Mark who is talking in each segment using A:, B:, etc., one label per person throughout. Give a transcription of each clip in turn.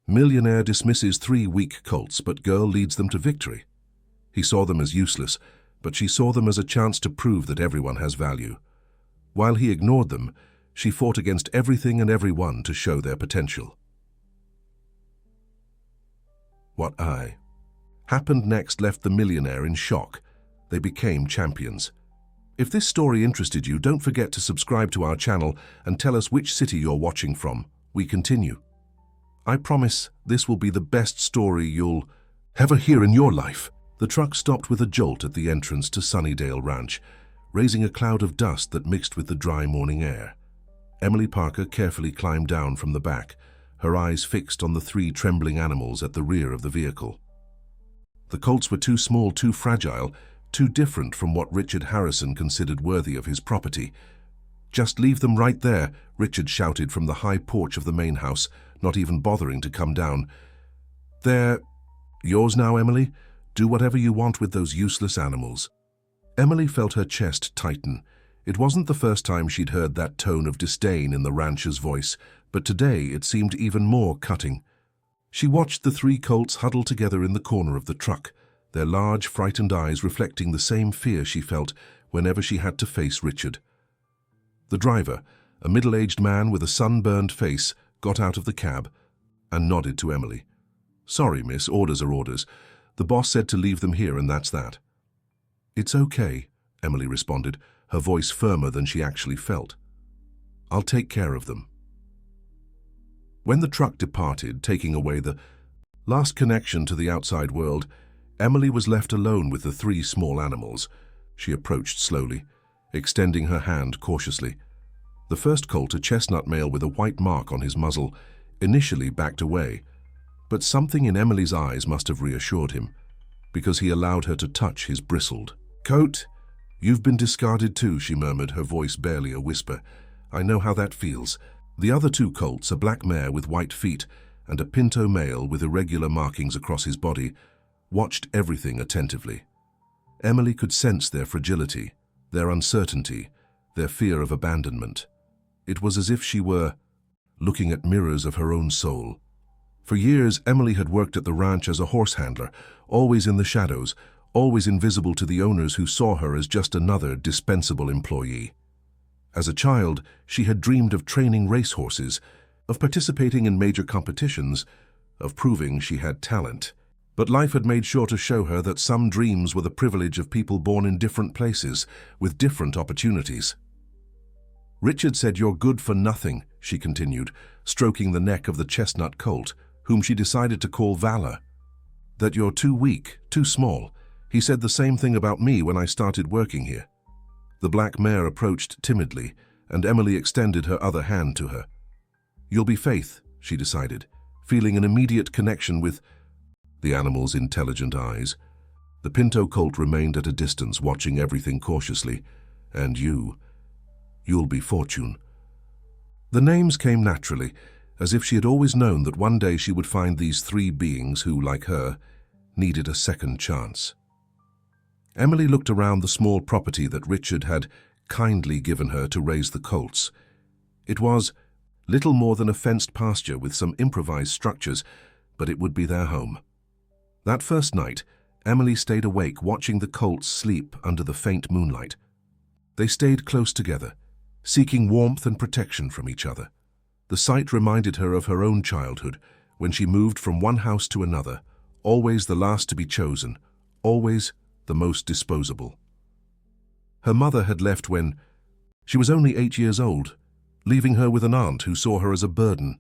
A: Millionaire dismisses 3 weak colts, but girl leads them to victory. He saw them as useless, but she saw them as a chance to prove that everyone has value. While he ignored them, she fought against everything and everyone to show their potential. What happened next left the millionaire in shock. They became champions. If this story interested you, don't forget to subscribe to our channel and tell us which city you're watching from. We continue. I promise this will be the best story you'll ever hear in your life. The truck stopped with a jolt at the entrance to Sunnydale Ranch, raising a cloud of dust that mixed with the dry morning air. Emily Parker carefully climbed down from the back, her eyes fixed on the 3 trembling animals at the rear of the vehicle. The colts were too small, too fragile, too different from what Richard Harrison considered worthy of his property. "Just leave them right there," Richard shouted from the high porch of the main house, not even bothering to come down. "They're yours now, Emily. Do whatever you want with those useless animals." Emily felt her chest tighten. It wasn't the first time she'd heard that tone of disdain in the rancher's voice, but today it seemed even more cutting. She watched the 3 colts huddle together in the corner of the truck, their large, frightened eyes reflecting the same fear she felt whenever she had to face Richard. The driver, a middle-aged man with a sunburned face, got out of the cab and nodded to Emily. "Sorry, miss, orders are orders. The boss said to leave them here, and that's that." "It's okay," Emily responded, her voice firmer than she actually felt. "I'll take care of them." When the truck departed, taking away the last connection to the outside world, Emily was left alone with the 3 small animals. She approached slowly, extending her hand cautiously. The first colt, a chestnut male with a white mark on his muzzle, initially backed away, but something in Emily's eyes must have reassured him, because he allowed her to touch his bristled coat. "You've been discarded too," she murmured, her voice barely a whisper. "I know how that feels." The other 2 colts, a black mare with white feet and a pinto male with irregular markings across his body, watched everything attentively. Emily could sense their fragility, their uncertainty, their fear of abandonment. It was as if she were looking at mirrors of her own soul. For years, Emily had worked at the ranch as a horse handler, always in the shadows, always invisible to the owners who saw her as just another dispensable employee. As a child, she had dreamed of training racehorses, of participating in major competitions, of proving she had talent. But life had made sure to show her that some dreams were the privilege of people born in different places, with different opportunities. "Richard said you're good for nothing," she continued, stroking the neck of the chestnut colt, whom she decided to call Valor. "That you're too weak, too small. He said the same thing about me when I started working here." The black mare approached timidly, and Emily extended her other hand to her. "You'll be Faith," she decided, feeling an immediate connection with the animal's intelligent eyes. The pinto colt remained at a distance, watching everything cautiously. "And you'll be Fortune." The names came naturally, as if she had always known that one day she would find these 3 beings who, like her, needed a second chance. Emily looked around the small property that Richard had kindly given her to raise the colts. It was little more than a fenced pasture with some improvised structures, but it would be their home. That first night, Emily stayed awake watching the colts sleep under the faint moonlight. They stayed close together, seeking warmth and protection from each other. The sight reminded her of her own childhood, when she moved from one house to another, always the last to be chosen, always the most disposable. Her mother had left when she was only 8 years old, leaving her with an aunt who saw her as a burden.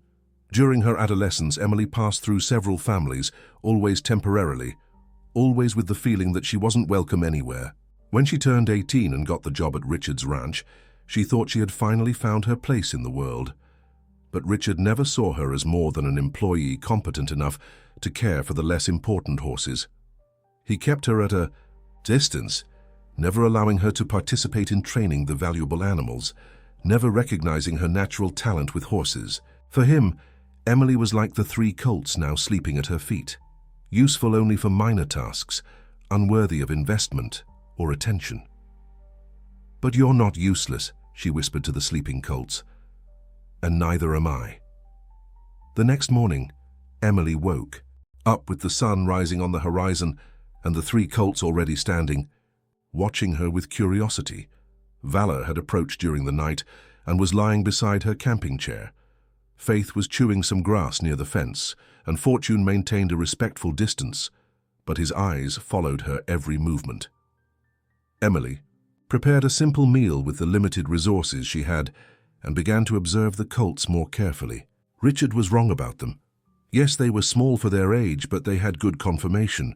A: During her adolescence, Emily passed through several families, always temporarily, always with the feeling that she wasn't welcome anywhere. When she turned 18 and got the job at Richard's ranch, she thought she had finally found her place in the world. But Richard never saw her as more than an employee competent enough to care for the less important horses. He kept her at a distance, never allowing her to participate in training the valuable animals, never recognizing her natural talent with horses. For him, Emily was like the 3 colts now sleeping at her feet, useful only for minor tasks, unworthy of investment or attention. "But you're not useless," she whispered to the sleeping colts. "And neither am I." The next morning, Emily woke, up with the sun rising on the horizon and the three colts already standing, watching her with curiosity. Valor had approached during the night and was lying beside her camping chair. Faith was chewing some grass near the fence, and Fortune maintained a respectful distance, but his eyes followed her every movement. Emily prepared a simple meal with the limited resources she had and began to observe the colts more carefully. Richard was wrong about them. Yes, they were small for their age, but they had good conformation.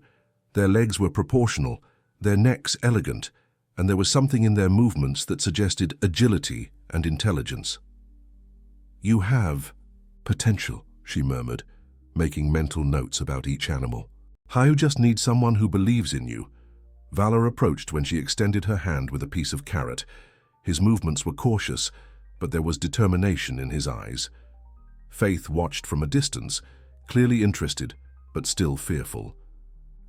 A: Their legs were proportional, their necks elegant, and there was something in their movements that suggested agility and intelligence. "You have potential," she murmured, making mental notes about each animal. "You just need someone who believes in you." Valor approached when she extended her hand with a piece of carrot. His movements were cautious, but there was determination in his eyes. Faith watched from a distance, clearly interested, but still fearful.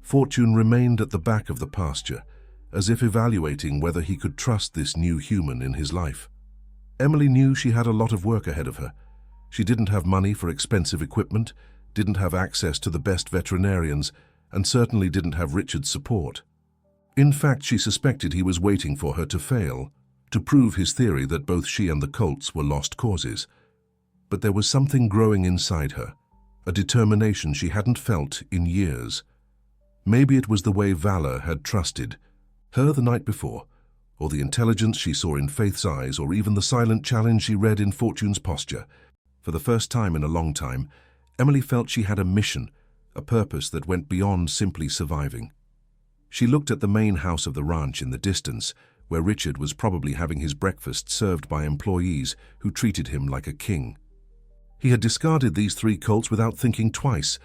A: Fortune remained at the back of the pasture, as if evaluating whether he could trust this new human in his life. Emily knew she had a lot of work ahead of her. She didn't have money for expensive equipment, didn't have access to the best veterinarians, and certainly didn't have Richard's support. In fact, she suspected he was waiting for her to fail, to prove his theory that both she and the colts were lost causes. But there was something growing inside her, a determination she hadn't felt in years. Maybe it was the way Valor had trusted her the night before, or the intelligence she saw in Faith's eyes, or even the silent challenge she read in Fortune's posture. For the first time in a long time, Emily felt she had a mission, a purpose that went beyond simply surviving. She looked at the main house of the ranch in the distance, where Richard was probably having his breakfast served by employees who treated him like a king. He had discarded these three colts without thinking twice,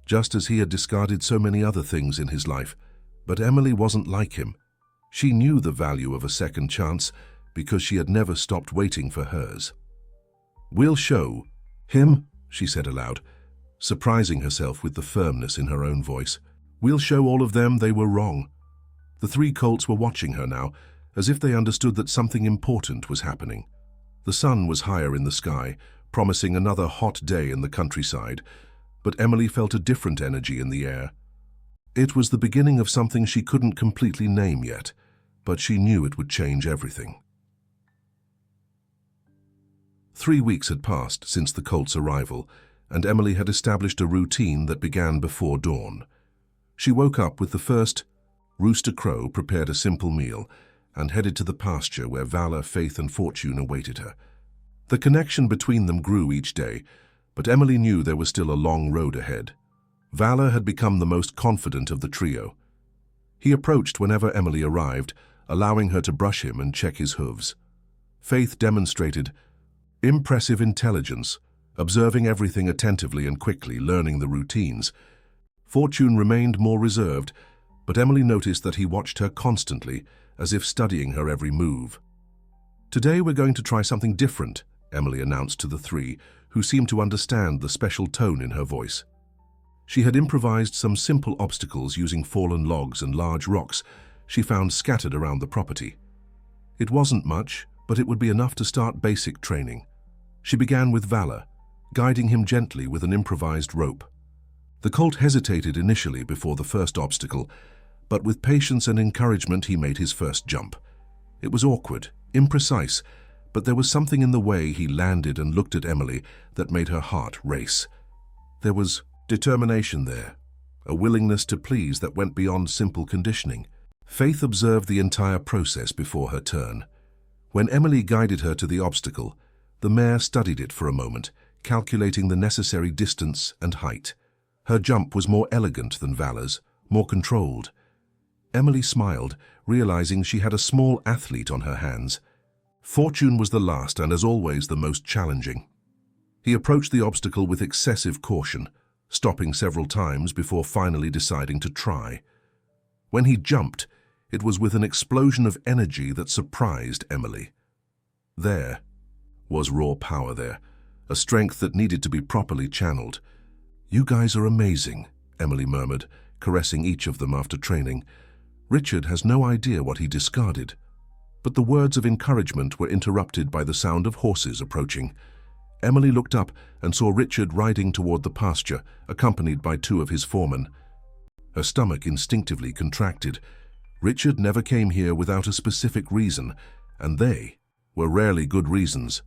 A: just as he had discarded so many other things in his life. But Emily wasn't like him. She knew the value of a second chance because she had never stopped waiting for hers. "We'll show him," she said aloud, surprising herself with the firmness in her own voice. "We'll show all of them they were wrong." The three colts were watching her now, as if they understood that something important was happening. The sun was higher in the sky, promising another hot day in the countryside, but Emily felt a different energy in the air. It was the beginning of something she couldn't completely name yet, but she knew it would change everything. 3 weeks had passed since the colt's arrival, and Emily had established a routine that began before dawn. She woke up with the first rooster crow, prepared a simple meal, and headed to the pasture where Valor, Faith, and Fortune awaited her. The connection between them grew each day, but Emily knew there was still a long road ahead. Valor had become the most confident of the trio. He approached whenever Emily arrived, allowing her to brush him and check his hooves. Faith demonstrated impressive intelligence, observing everything attentively and quickly, learning the routines. Fortune remained more reserved, but Emily noticed that he watched her constantly, as if studying her every move. "Today we're going to try something different," Emily announced to the three, who seemed to understand the special tone in her voice. She had improvised some simple obstacles using fallen logs and large rocks she found scattered around the property. It wasn't much, but it would be enough to start basic training. She began with Valor, guiding him gently with an improvised rope. The colt hesitated initially before the first obstacle, but with patience and encouragement he made his first jump. It was awkward, imprecise, but there was something in the way he landed and looked at Emily that made her heart race. There was determination there, a willingness to please that went beyond simple conditioning. Faith observed the entire process before her turn. When Emily guided her to the obstacle, the mare studied it for a moment, calculating the necessary distance and height. Her jump was more elegant than Valor's, more controlled. Emily smiled, realizing she had a small athlete on her hands. Fortune was the last and, as always, the most challenging. He approached the obstacle with excessive caution, stopping several times before finally deciding to try. When he jumped, it was with an explosion of energy that surprised Emily. There was raw power there, a strength that needed to be properly channeled. "You guys are amazing," Emily murmured, caressing each of them after training. Richard has no idea what he discarded. But the words of encouragement were interrupted by the sound of horses approaching. Emily looked up and saw Richard riding toward the pasture, accompanied by two of his foremen. Her stomach instinctively contracted. Richard never came here without a specific reason, and they were rarely good reasons.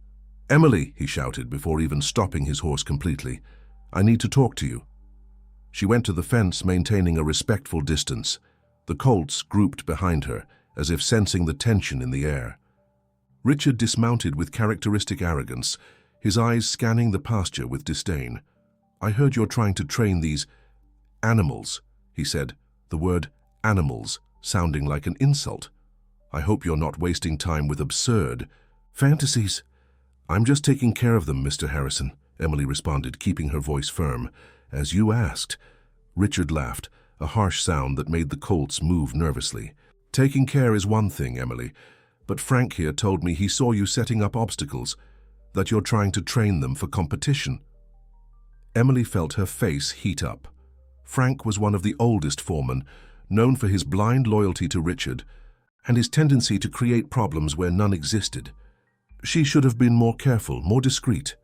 A: "Emily," he shouted before even stopping his horse completely, "I need to talk to you." She went to the fence, maintaining a respectful distance. The colts grouped behind her, as if sensing the tension in the air. Richard dismounted with characteristic arrogance, his eyes scanning the pasture with disdain. "I heard you're trying to train these animals," he said, the word animals sounding like an insult. "I hope you're not wasting time with absurd fantasies." "I'm just taking care of them, Mr. Harrison," Emily responded, keeping her voice firm. "As you asked." Richard laughed, a harsh sound that made the colts move nervously. "Taking care is one thing, Emily, but Frank here told me he saw you setting up obstacles, that you're trying to train them for competition." Emily felt her face heat up. Frank was one of the oldest foremen, known for his blind loyalty to Richard and his tendency to create problems where none existed. She should have been more careful, more discreet.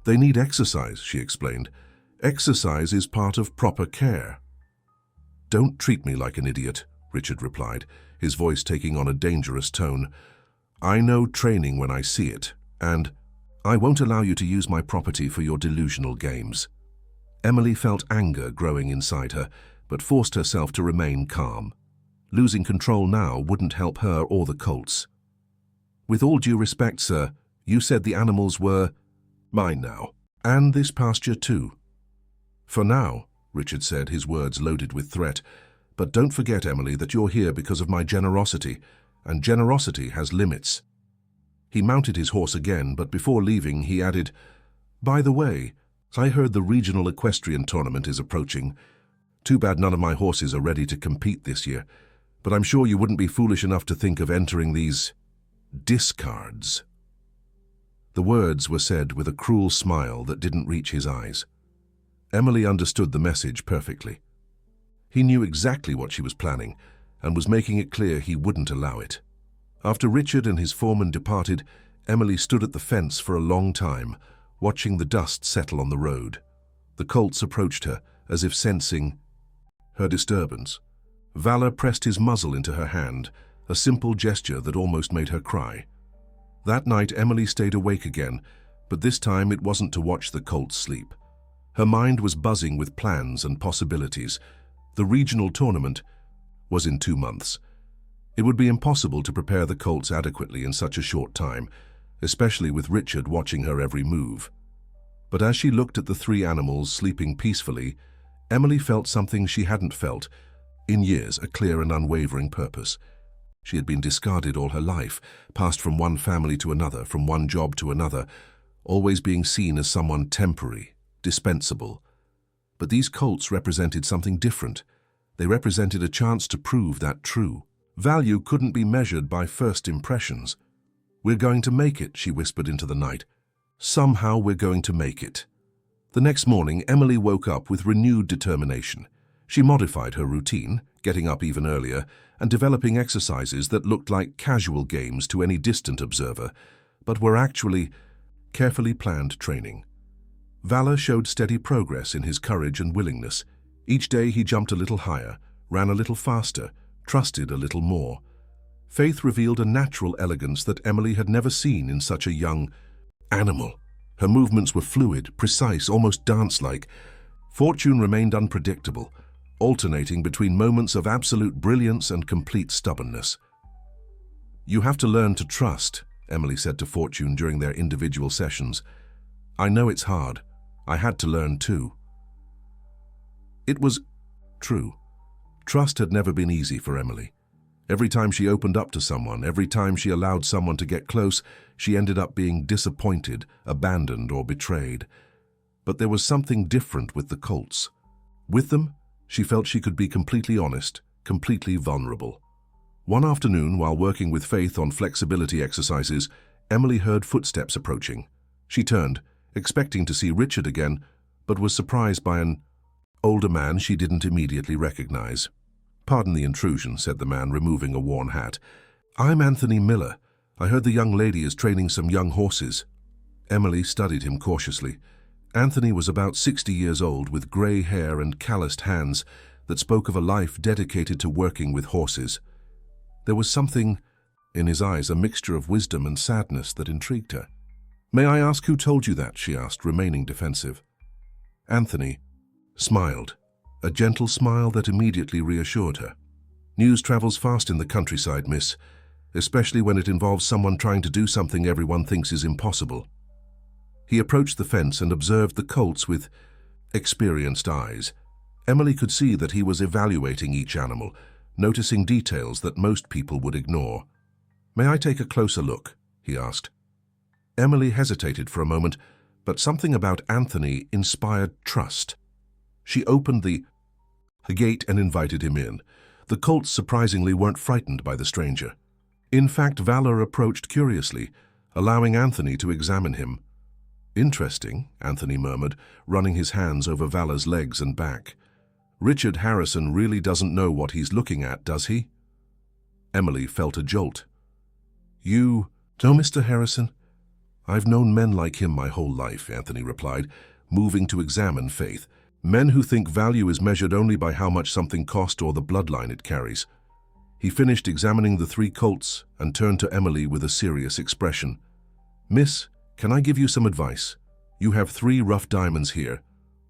A: "They need exercise," she explained. "Exercise is part of proper care." "Don't treat me like an idiot," Richard replied, his voice taking on a dangerous tone. "I know training when I see it, and I won't allow you to use my property for your delusional games." Emily felt anger growing inside her, but forced herself to remain calm. Losing control now wouldn't help her or the colts. "With all due respect, sir, you said the animals were mine now, and this pasture too." "For now," Richard said, his words loaded with threat. "But don't forget, Emily, that you're here because of my generosity, and generosity has limits." He mounted his horse again, but before leaving he added, "By the way, I heard the regional equestrian tournament is approaching. Too bad none of my horses are ready to compete this year, but I'm sure you wouldn't be foolish enough to think of entering these discards." The words were said with a cruel smile that didn't reach his eyes. Emily understood the message perfectly. He knew exactly what she was planning and was making it clear he wouldn't allow it. After Richard and his foreman departed, Emily stood at the fence for a long time, watching the dust settle on the road. The colts approached her, as if sensing her disturbance. Valor pressed his muzzle into her hand, a simple gesture that almost made her cry. That night Emily stayed awake again, but this time it wasn't to watch the colts sleep. Her mind was buzzing with plans and possibilities. The regional tournament was in 2 months. It would be impossible to prepare the colts adequately in such a short time, especially with Richard watching her every move. But as she looked at the 3 animals sleeping peacefully, Emily felt something she hadn't felt in years, a clear and unwavering purpose. She had been discarded all her life, passed from one family to another, from one job to another, always being seen as someone temporary, dispensable. But these colts represented something different. They represented a chance to prove that true. Value couldn't be measured by first impressions. "We're going to make it," she whispered into the night. "Somehow we're going to make it." The next morning, Emily woke up with renewed determination. She modified her routine, getting up even earlier, and developing exercises that looked like casual games to any distant observer, but were actually carefully planned training. Valor showed steady progress in his courage and willingness. Each day he jumped a little higher, ran a little faster, trusted a little more. Faith revealed a natural elegance that Emily had never seen in such a young animal. Her movements were fluid, precise, almost dance-like. Fortune remained unpredictable, alternating between moments of absolute brilliance and complete stubbornness. "You have to learn to trust," Emily said to Fortune during their individual sessions. "I know it's hard. I had to learn too." It was true. Trust had never been easy for Emily. Every time she opened up to someone, every time she allowed someone to get close, she ended up being disappointed, abandoned, or betrayed. But there was something different with the colts. With them, she felt she could be completely honest, completely vulnerable. One afternoon, while working with Faith on flexibility exercises, Emily heard footsteps approaching. She turned, expecting to see Richard again, but was surprised by an older man she didn't immediately recognize. "Pardon the intrusion," said the man, removing a worn hat. "I'm Anthony Miller. I heard the young lady is training some young horses." Emily studied him cautiously. Anthony was about 60 years old, with grey hair and calloused hands that spoke of a life dedicated to working with horses. There was something in his eyes, a mixture of wisdom and sadness, that intrigued her. "May I ask who told you that?" she asked, remaining defensive. Anthony smiled, a gentle smile that immediately reassured her. "News travels fast in the countryside, miss, especially when it involves someone trying to do something everyone thinks is impossible." He approached the fence and observed the colts with experienced eyes. Emily could see that he was evaluating each animal, noticing details that most people would ignore. "May I take a closer look?" he asked. Emily hesitated for a moment, but something about Anthony inspired trust. She opened the gate and invited him in. The colts surprisingly weren't frightened by the stranger. In fact, Valor approached curiously, allowing Anthony to examine him. "Interesting," Anthony murmured, running his hands over Valor's legs and back. "Richard Harrison really doesn't know what he's looking at, does he?" Emily felt a jolt. "You know Mr. Harrison?" "I've known men like him my whole life," Anthony replied, moving to examine Faith. "Men who think value is measured only by how much something cost or the bloodline it carries." He finished examining the 3 colts and turned to Emily with a serious expression. "Miss, can I give you some advice? You have 3 rough diamonds here,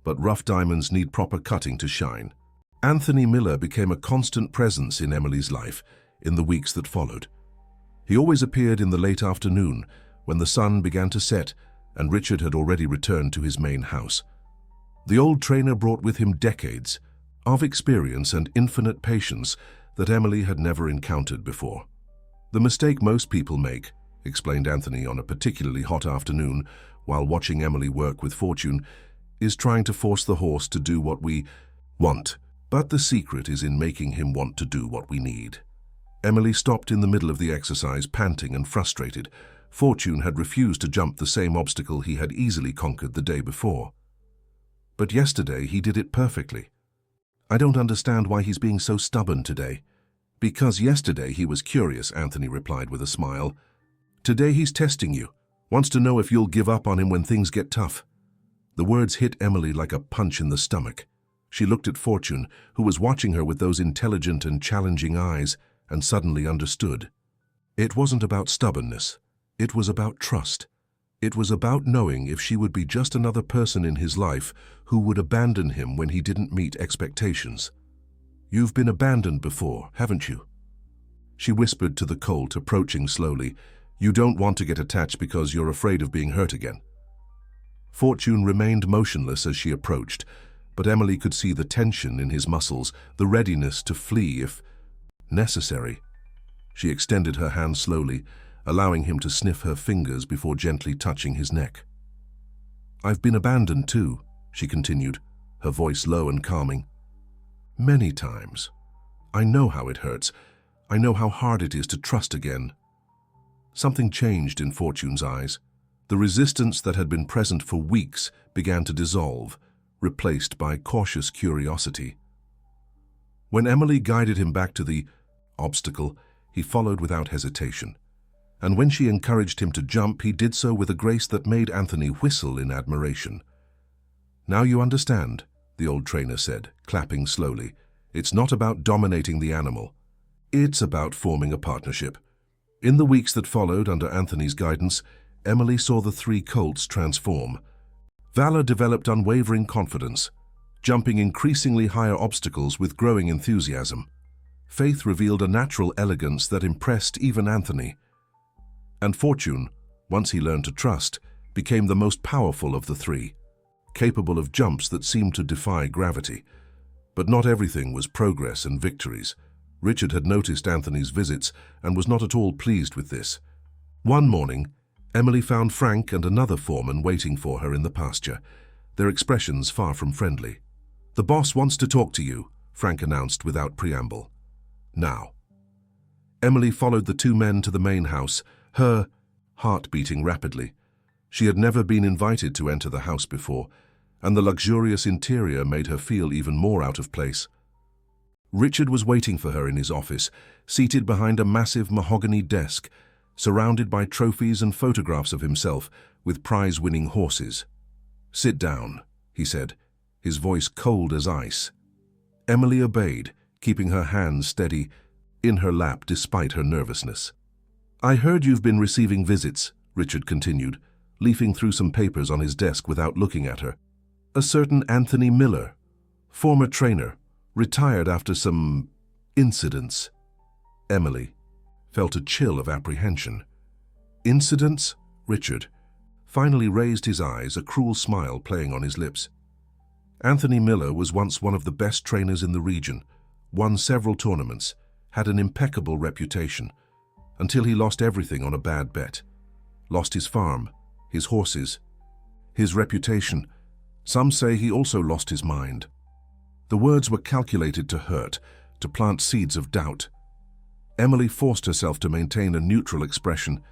A: but rough diamonds need proper cutting to shine." Anthony Miller became a constant presence in Emily's life in the weeks that followed. He always appeared in the late afternoon when the sun began to set and Richard had already returned to his main house. The old trainer brought with him decades of experience and infinite patience that Emily had never encountered before. "The mistake most people make," explained Anthony on a particularly hot afternoon while watching Emily work with Fortune, "is trying to force the horse to do what we want. But the secret is in making him want to do what we need." Emily stopped in the middle of the exercise, panting and frustrated. Fortune had refused to jump the same obstacle he had easily conquered the day before. "But yesterday he did it perfectly. I don't understand why he's being so stubborn today." "Because yesterday he was curious," Anthony replied with a smile. "Today he's testing you, wants to know if you'll give up on him when things get tough." The words hit Emily like a punch in the stomach. She looked at Fortune, who was watching her with those intelligent and challenging eyes, and suddenly understood. It wasn't about stubbornness. It was about trust. It was about knowing if she would be just another person in his life who would abandon him when he didn't meet expectations. "You've been abandoned before, haven't you?" she whispered to the colt, approaching slowly. "You don't want to get attached because you're afraid of being hurt again." Fortune remained motionless as she approached, but Emily could see the tension in his muscles, the readiness to flee if necessary. She extended her hand slowly, allowing him to sniff her fingers before gently touching his neck. "I've been abandoned too," she continued, her voice low and calming. "Many times. I know how it hurts. I know how hard it is to trust again." Something changed in Fortune's eyes. The resistance that had been present for weeks began to dissolve, replaced by cautious curiosity. When Emily guided him back to the obstacle, he followed without hesitation. And when she encouraged him to jump, he did so with a grace that made Anthony whistle in admiration. "Now you understand," the old trainer said, clapping slowly. "It's not about dominating the animal. It's about forming a partnership." In the weeks that followed under Anthony's guidance, Emily saw the 3 colts transform. Valor developed unwavering confidence, jumping increasingly higher obstacles with growing enthusiasm. Faith revealed a natural elegance that impressed even Anthony. And Fortune, once he learned to trust, became the most powerful of the 3, capable of jumps that seemed to defy gravity. But not everything was progress and victories. Richard had noticed Anthony's visits and was not at all pleased with this. One morning, Emily found Frank and another foreman waiting for her in the pasture, their expressions far from friendly. "The boss wants to talk to you," Frank announced without preamble. "Now." Emily followed the 2 men to the main house, her heart beating rapidly. She had never been invited to enter the house before, and the luxurious interior made her feel even more out of place. Richard was waiting for her in his office, seated behind a massive mahogany desk, surrounded by trophies and photographs of himself, with prize-winning horses. "Sit down," he said, his voice cold as ice. Emily obeyed, keeping her hands steady in her lap despite her nervousness. "I heard you've been receiving visits," Richard continued, leafing through some papers on his desk without looking at her. "A certain Anthony Miller, former trainer, retired after some incidents." Emily felt a chill of apprehension. "Incidents?" Richard finally raised his eyes, a cruel smile playing on his lips. "Anthony Miller was once one of the best trainers in the region, won several tournaments, had an impeccable reputation, until he lost everything on a bad bet. Lost his farm, his horses, his reputation. Some say he also lost his mind." The words were calculated to hurt, to plant seeds of doubt. Emily forced herself to maintain a neutral expression,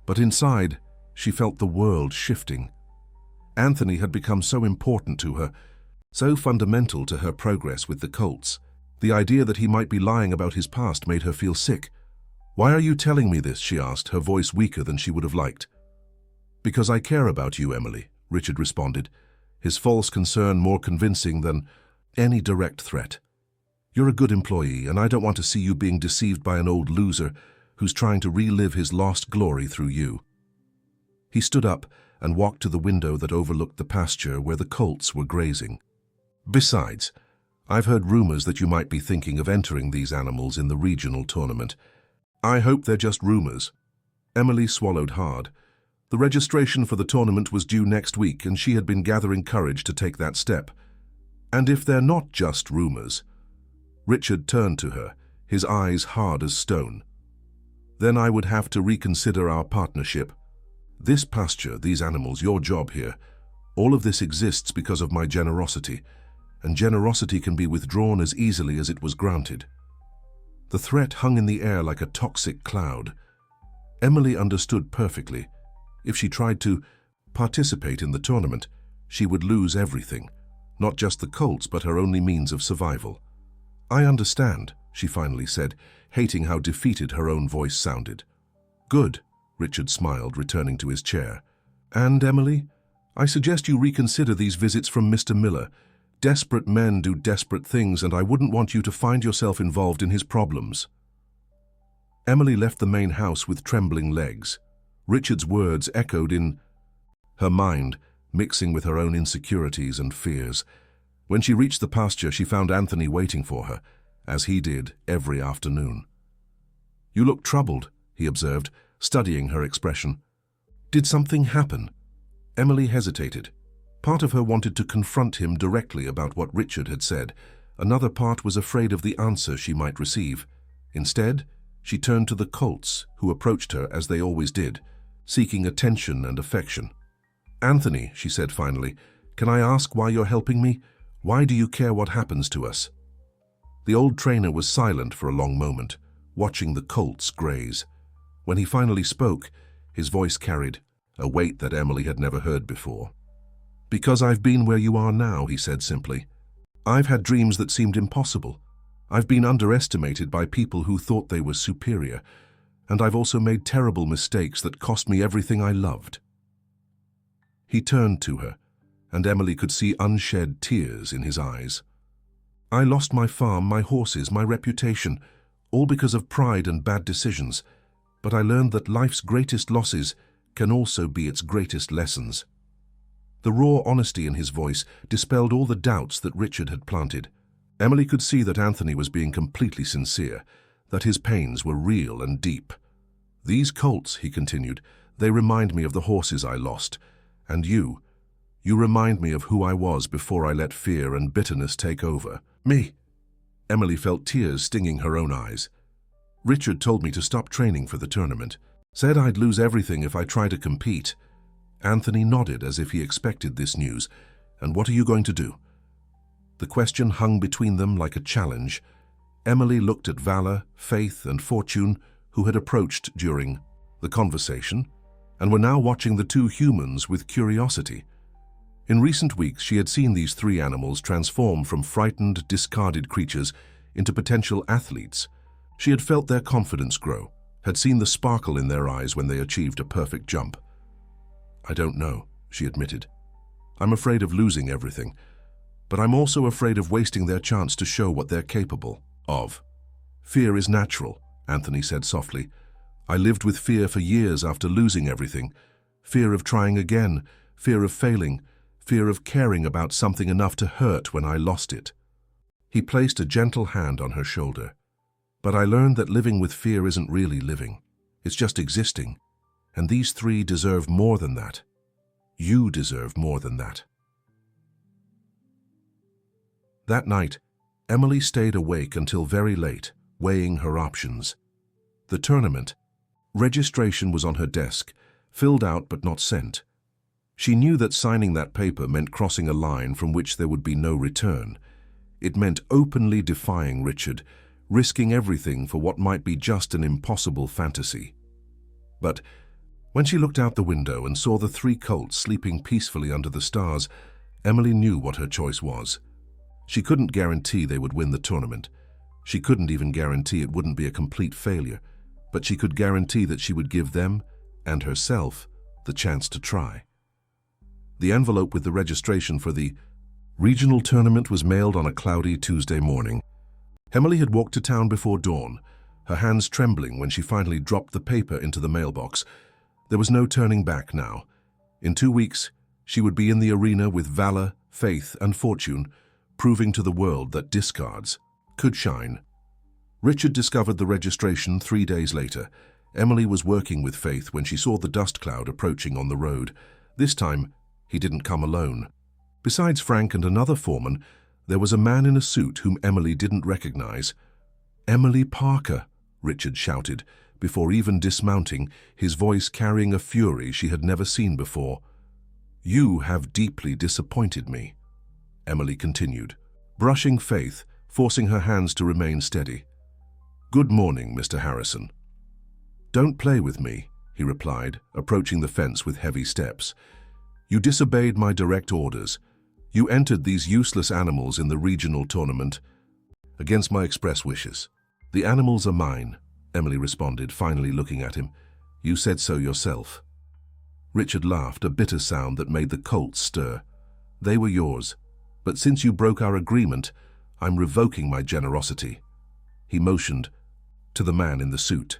A: but inside, she felt the world shifting. Anthony had become so important to her, so fundamental to her progress with the Colts. The idea that he might be lying about his past made her feel sick. "Why are you telling me this?" she asked, her voice weaker than she would have liked. "Because I care about you, Emily," Richard responded, his false concern more convincing than any direct threat. "You're a good employee, and I don't want to see you being deceived by an old loser who's trying to relive his lost glory through you." He stood up and walked to the window that overlooked the pasture where the colts were grazing. "Besides, I've heard rumors that you might be thinking of entering these animals in the regional tournament. I hope they're just rumors." Emily swallowed hard. The registration for the tournament was due next week, and she had been gathering courage to take that step. "And if they're not just rumors?" Richard turned to her, his eyes hard as stone. "Then I would have to reconsider our partnership. This pasture, these animals, your job here, all of this exists because of my generosity, and generosity can be withdrawn as easily as it was granted." The threat hung in the air like a toxic cloud. Emily understood perfectly. If she tried to participate in the tournament, she would lose everything, not just the colts, but her only means of survival. "I understand," she finally said, hating how defeated her own voice sounded. "Good," Richard smiled, returning to his chair. "And, Emily, I suggest you reconsider these visits from Mr. Miller. Desperate men do desperate things, and I wouldn't want you to find yourself involved in his problems." Emily left the main house with trembling legs. Richard's words echoed in her mind, mixing with her own insecurities and fears. When she reached the pasture, she found Anthony waiting for her, as he did every afternoon. "You look troubled," he observed, studying her expression. "Did something happen?" Emily hesitated. Part of her wanted to confront him directly about what Richard had said. Another part was afraid of the answer she might receive. Instead, she turned to the colts, who approached her as they always did, seeking attention and affection. "Anthony," she said finally, "can I ask why you're helping me? Why do you care what happens to us?" The old trainer was silent for a long moment, watching the colts graze. When he finally spoke, his voice carried a weight that Emily had never heard before. "Because I've been where you are now," he said simply. "I've had dreams that seemed impossible. I've been underestimated by people who thought they were superior, and I've also made terrible mistakes that cost me everything I loved." He turned to her, and Emily could see unshed tears in his eyes. "I lost my farm, my horses, my reputation, all because of pride and bad decisions, but I learned that life's greatest losses can also be its greatest lessons." The raw honesty in his voice dispelled all the doubts that Richard had planted. Emily could see that Anthony was being completely sincere, that his pains were real and deep. "These colts," he continued, "they remind me of the horses I lost. And you remind me of who I was before I let fear and bitterness take over me." Emily felt tears stinging her own eyes. "Richard told me to stop training for the tournament. Said I'd lose everything if I tried to compete." Anthony nodded as if he expected this news. "And what are you going to do?" The question hung between them like a challenge. Emily looked at Valor, Faith, and Fortune, who had approached during the conversation, and were now watching the two humans with curiosity. In recent weeks, she had seen these three animals transform from frightened, discarded creatures into potential athletes. She had felt their confidence grow, had seen the sparkle in their eyes when they achieved a perfect jump. I don't know, she admitted. I'm afraid of losing everything, but I'm also afraid of wasting their chance to show what they're capable of. Fear is natural, Anthony said softly. I lived with fear for years after losing everything. Fear of trying again, fear of failing, fear of caring about something enough to hurt when I lost it. He placed a gentle hand on her shoulder. But I learned that living with fear isn't really living. It's just existing. And these three deserve more than that. You deserve more than that. That night, Emily stayed awake until very late, weighing her options. The tournament. Registration was on her desk, filled out but not sent. She knew that signing that paper meant crossing a line from which there would be no return. It meant openly defying Richard, risking everything for what might be just an impossible fantasy. But when she looked out the window and saw the three colts sleeping peacefully under the stars, Emily knew what her choice was. She couldn't guarantee they would win the tournament. She couldn't even guarantee it wouldn't be a complete failure, but she could guarantee that she would give them, and herself, the chance to try. The envelope with the registration for the regional tournament was mailed on a cloudy Tuesday morning. Emily had walked to town before dawn, her hands trembling when she finally dropped the paper into the mailbox. There was no turning back now. In 2 weeks, she would be in the arena with valor, faith, and fortune, proving to the world that discards could shine. Richard discovered the registration 3 days later. Emily was working with Faith when she saw the dust cloud approaching on the road. This time, he didn't come alone. Besides Frank and another foreman, there was a man in a suit whom Emily didn't recognize. "Emily Parker," Richard shouted, before even dismounting, his voice carrying a fury she had never seen before. "You have deeply disappointed me," Emily continued, brushing Faith, forcing her hands to remain steady. "Good morning, Mr. Harrison." "Don't play with me," he replied, approaching the fence with heavy steps. "You disobeyed my direct orders. You entered these useless animals in the regional tournament against my express wishes." "The animals are mine," Emily responded, finally looking at him. "You said so yourself." Richard laughed, a bitter sound that made the colts stir. "They were yours, but since you broke our agreement, I'm revoking my generosity." He motioned to the man in the suit.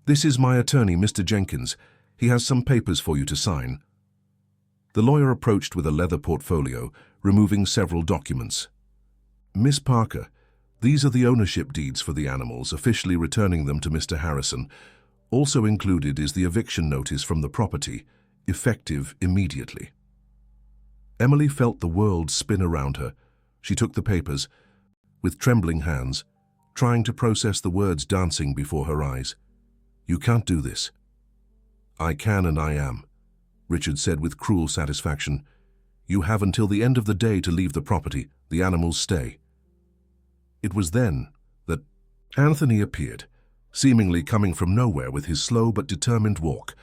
A: "This is my attorney, Mr. Jenkins. He has some papers for you to sign." The lawyer approached with a leather portfolio, removing several documents. "Miss Parker, these are the ownership deeds for the animals, officially returning them to Mr. Harrison. Also included is the eviction notice from the property, effective immediately." Emily felt the world spin around her. She took the papers, with trembling hands, trying to process the words dancing before her eyes. "You can't do this." "I can and I am," Richard said with cruel satisfaction. "You have until the end of the day to leave the property. The animals stay." It was then that Anthony appeared, seemingly coming from nowhere with his slow but determined walk.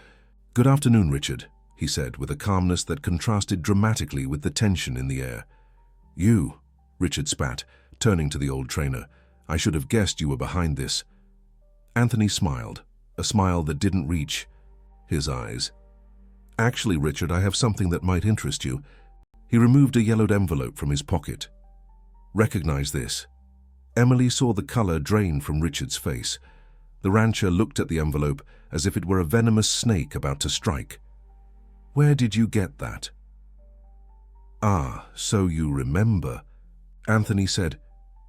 A: "Good afternoon, Richard," he said with a calmness that contrasted dramatically with the tension in the air. "You," Richard spat, turning to the old trainer. "I should have guessed you were behind this." Anthony smiled, a smile that didn't reach his eyes. "Actually, Richard, I have something that might interest you." He removed a yellowed envelope from his pocket. "Recognize this." Emily saw the color drain from Richard's face. The rancher looked at the envelope as if it were a venomous snake about to strike. "Where did you get that?" "Ah, so you remember," Anthony said,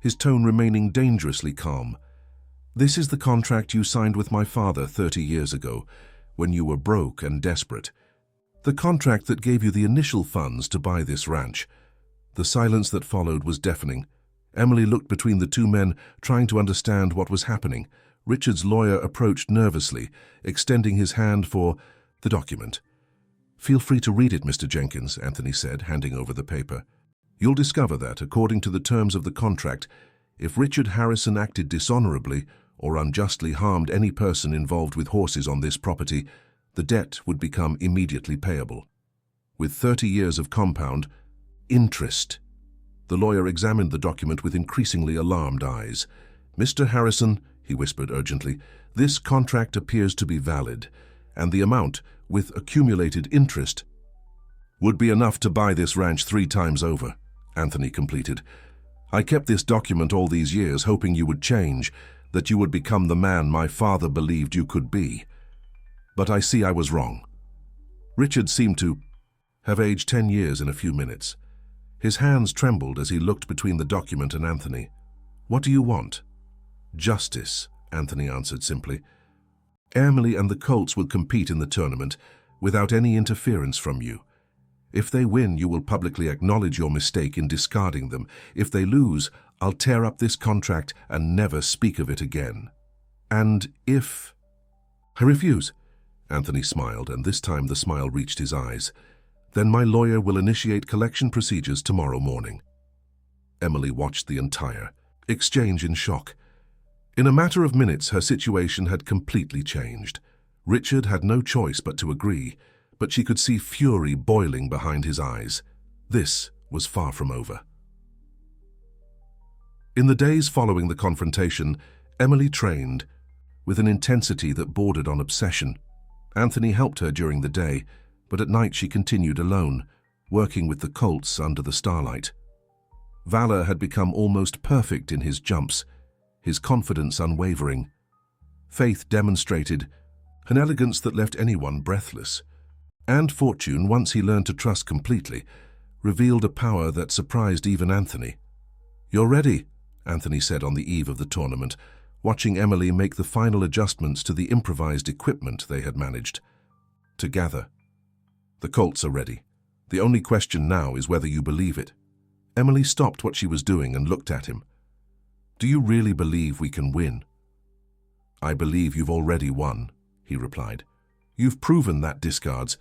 A: his tone remaining dangerously calm. "This is the contract you signed with my father 30 years ago, when you were broke and desperate. The contract that gave you the initial funds to buy this ranch." The silence that followed was deafening. Emily looked between the two men, trying to understand what was happening. Richard's lawyer approached nervously, extending his hand for the document. "Feel free to read it, Mr. Jenkins," Anthony said, handing over the paper. "You'll discover that, according to the terms of the contract, if Richard Harrison acted dishonorably or unjustly harmed any person involved with horses on this property, the debt would become immediately payable, with 30 years of compound interest." The lawyer examined the document with increasingly alarmed eyes. "Mr. Harrison," he whispered urgently, "this contract appears to be valid, and the amount, with accumulated interest, would be enough to buy this ranch 3 times over, Anthony completed. I kept this document all these years hoping you would change, that you would become the man my father believed you could be. But I see I was wrong. Richard seemed to have aged 10 years in a few minutes. His hands trembled as he looked between the document and Anthony. What do you want? Justice, Anthony answered simply. Emily and the Colts will compete in the tournament without any interference from you. If they win, you will publicly acknowledge your mistake in discarding them. If they lose, I'll tear up this contract and never speak of it again. And if... I refuse. Anthony smiled, and this time the smile reached his eyes. Then my lawyer will initiate collection procedures tomorrow morning. Emily watched the entire exchange in shock. In a matter of minutes, her situation had completely changed. Richard had no choice but to agree, but she could see fury boiling behind his eyes. This was far from over. In the days following the confrontation, Emily trained with an intensity that bordered on obsession. Anthony helped her during the day, but at night she continued alone, working with the Colts under the starlight. Valor had become almost perfect in his jumps, his confidence unwavering. Faith demonstrated an elegance that left anyone breathless. And Fortune, once he learned to trust completely, revealed a power that surprised even Anthony. "You're ready," Anthony said on the eve of the tournament, watching Emily make the final adjustments to the improvised equipment they had managed to gather. "The Colts are ready. The only question now is whether you believe it." Emily stopped what she was doing and looked at him. "Do you really believe we can win?" "I believe you've already won," he replied. "You've proven that discards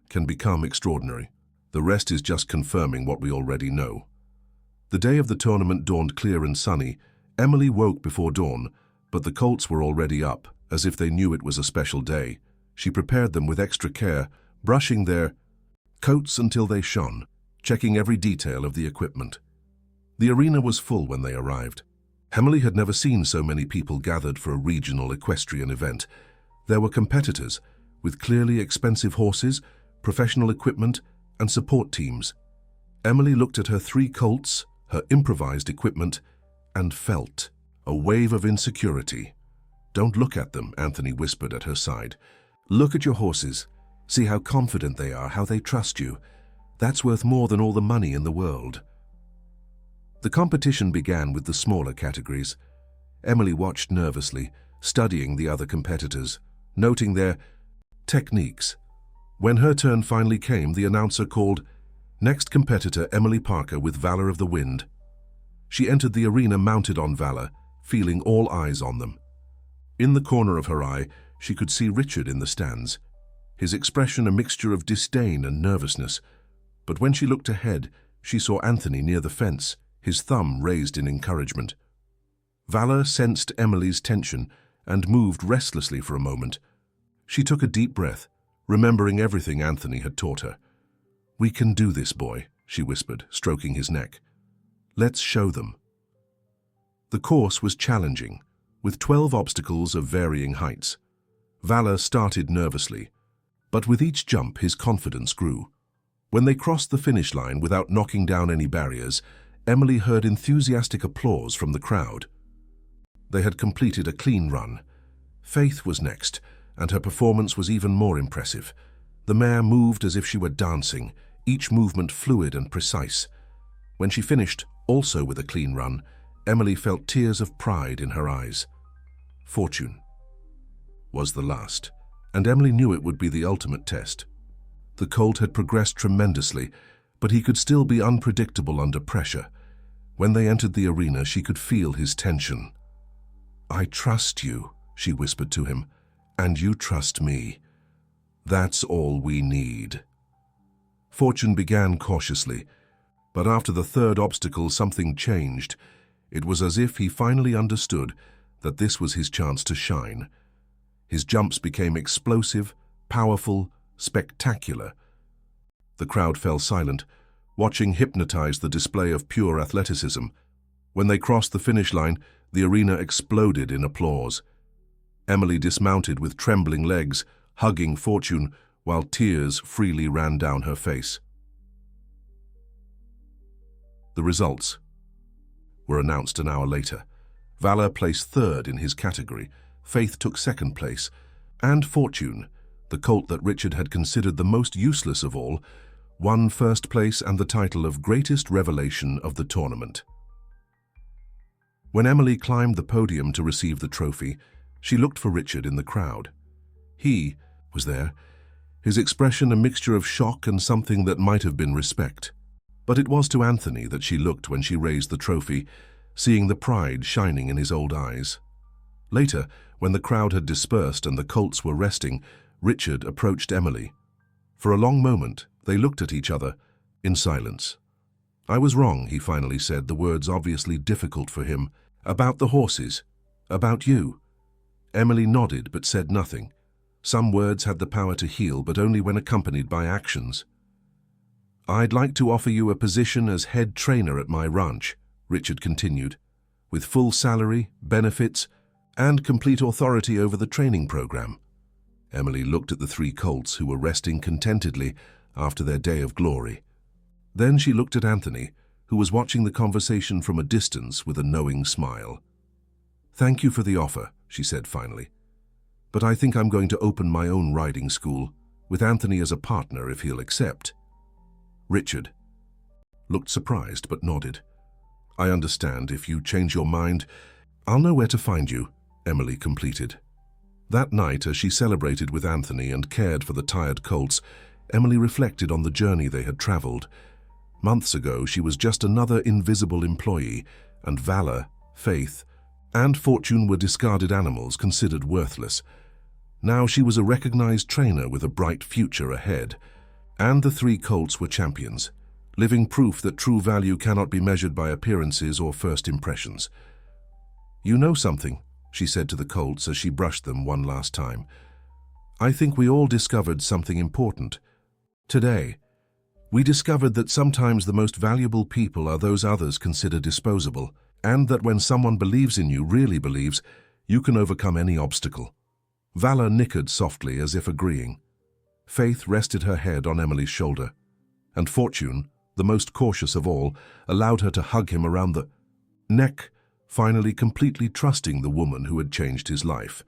A: can become extraordinary. The rest is just confirming what we already know." The day of the tournament dawned clear and sunny. Emily woke before dawn, but the Colts were already up, as if they knew it was a special day. She prepared them with extra care, brushing their coats until they shone, checking every detail of the equipment. The arena was full when they arrived. Emily had never seen so many people gathered for a regional equestrian event. There were competitors, with clearly expensive horses, professional equipment, and support teams. Emily looked at her 3 Colts, her improvised equipment, and felt a wave of insecurity. "Don't look at them," Anthony whispered at her side. "Look at your horses. See how confident they are, how they trust you. That's worth more than all the money in the world." The competition began with the smaller categories. Emily watched nervously, studying the other competitors, noting their techniques. When her turn finally came, the announcer called, "Next competitor, Emily Parker with Valor of the Wind." She entered the arena mounted on Valor, feeling all eyes on them. In the corner of her eye, she could see Richard in the stands, his expression a mixture of disdain and nervousness. But when she looked ahead, she saw Anthony near the fence, his thumb raised in encouragement. Valor sensed Emily's tension and moved restlessly for a moment. She took a deep breath, remembering everything Anthony had taught her. "We can do this, boy," she whispered, stroking his neck. "Let's show them." The course was challenging, with 12 obstacles of varying heights. Valor started nervously, but with each jump his confidence grew. When they crossed the finish line without knocking down any barriers, Emily heard enthusiastic applause from the crowd. They had completed a clean run. Faith was next, and her performance was even more impressive. The mare moved as if she were dancing, each movement fluid and precise. When she finished, also with a clean run, Emily felt tears of pride in her eyes. Fortune was the last, and Emily knew it would be the ultimate test. The colt had progressed tremendously, but he could still be unpredictable under pressure. When they entered the arena, she could feel his tension. "I trust you," she whispered to him, "and you trust me. That's all we need." Fortune began cautiously, but after the 3rd obstacle something changed. It was as if he finally understood that this was his chance to shine. His jumps became explosive, powerful, spectacular. The crowd fell silent, watching hypnotized the display of pure athleticism. When they crossed the finish line, the arena exploded in applause. Emily dismounted with trembling legs, hugging Fortune while tears freely ran down her face. The results were announced an hour later. Valor placed third in his category, Faith took second place, and Fortune, the colt that Richard had considered the most useless of all, won first place and the title of greatest revelation of the tournament. When Emily climbed the podium to receive the trophy, she looked for Richard in the crowd. He was there, his expression a mixture of shock and something that might have been respect. But it was to Anthony that she looked when she raised the trophy, seeing the pride shining in his old eyes. Later, when the crowd had dispersed and the colts were resting, Richard approached Emily. For a long moment, they looked at each other in silence. "I was wrong," he finally said, the words obviously difficult for him. "About the horses. About you." Emily nodded but said nothing. Some words had the power to heal, but only when accompanied by actions. "I'd like to offer you a position as head trainer at my ranch," Richard continued, "with full salary, benefits, and complete authority over the training program." Emily looked at the three colts who were resting contentedly after their day of glory. Then she looked at Anthony, who was watching the conversation from a distance with a knowing smile. "Thank you for the offer," she said finally. "But I think I'm going to open my own riding school, with Anthony as a partner if he'll accept." Richard looked surprised but nodded. "I understand. If you change your mind, I'll know where to find you," Emily completed. That night, as she celebrated with Anthony and cared for the tired colts, Emily reflected on the journey they had traveled. Months ago, she was just another invisible employee, and Valor, Faith, and Fortune were discarded animals considered worthless. Now she was a recognized trainer with a bright future ahead. And the three colts were champions, living proof that true value cannot be measured by appearances or first impressions. "You know something," she said to the colts as she brushed them one last time. "I think we all discovered something important. Today, we discovered that sometimes the most valuable people are those others consider disposable, and that when someone believes in you, really believes, you can overcome any obstacle." Valor nickered softly as if agreeing. Faith rested her head on Emily's shoulder, and Fortune, the most cautious of all, allowed her to hug him around the neck, finally completely trusting the woman who had changed his life.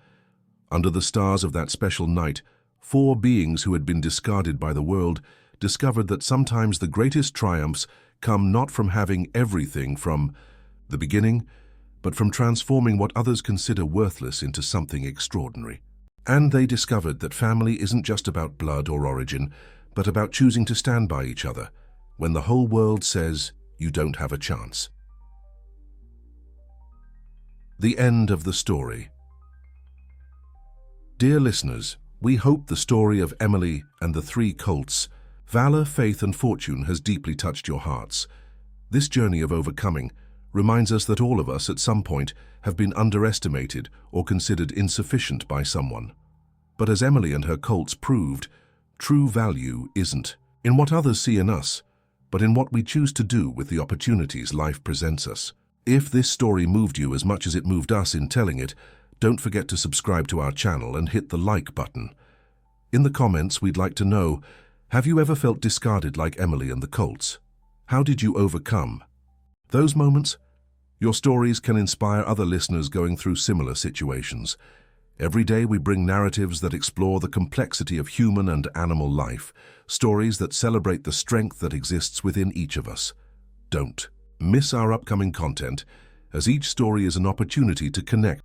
A: Under the stars of that special night, 4 beings who had been discarded by the world discovered that sometimes the greatest triumphs come not from having everything from the beginning, but from transforming what others consider worthless into something extraordinary. And they discovered that family isn't just about blood or origin, but about choosing to stand by each other when the whole world says you don't have a chance. The end of the story. Dear listeners, we hope the story of Emily and the 3 colts, Valor, Faith, and Fortune has deeply touched your hearts. This journey of overcoming reminds us that all of us at some point have been underestimated or considered insufficient by someone. But as Emily and her colts proved, true value isn't in what others see in us, but in what we choose to do with the opportunities life presents us. If this story moved you as much as it moved us in telling it, don't forget to subscribe to our channel and hit the like button. In the comments, we'd like to know, have you ever felt discarded like Emily and the colts? How did you overcome those moments? Your stories can inspire other listeners going through similar situations. Every day we bring narratives that explore the complexity of human and animal life, stories that celebrate the strength that exists within each of us. Don't miss our upcoming content, as each story is an opportunity to connect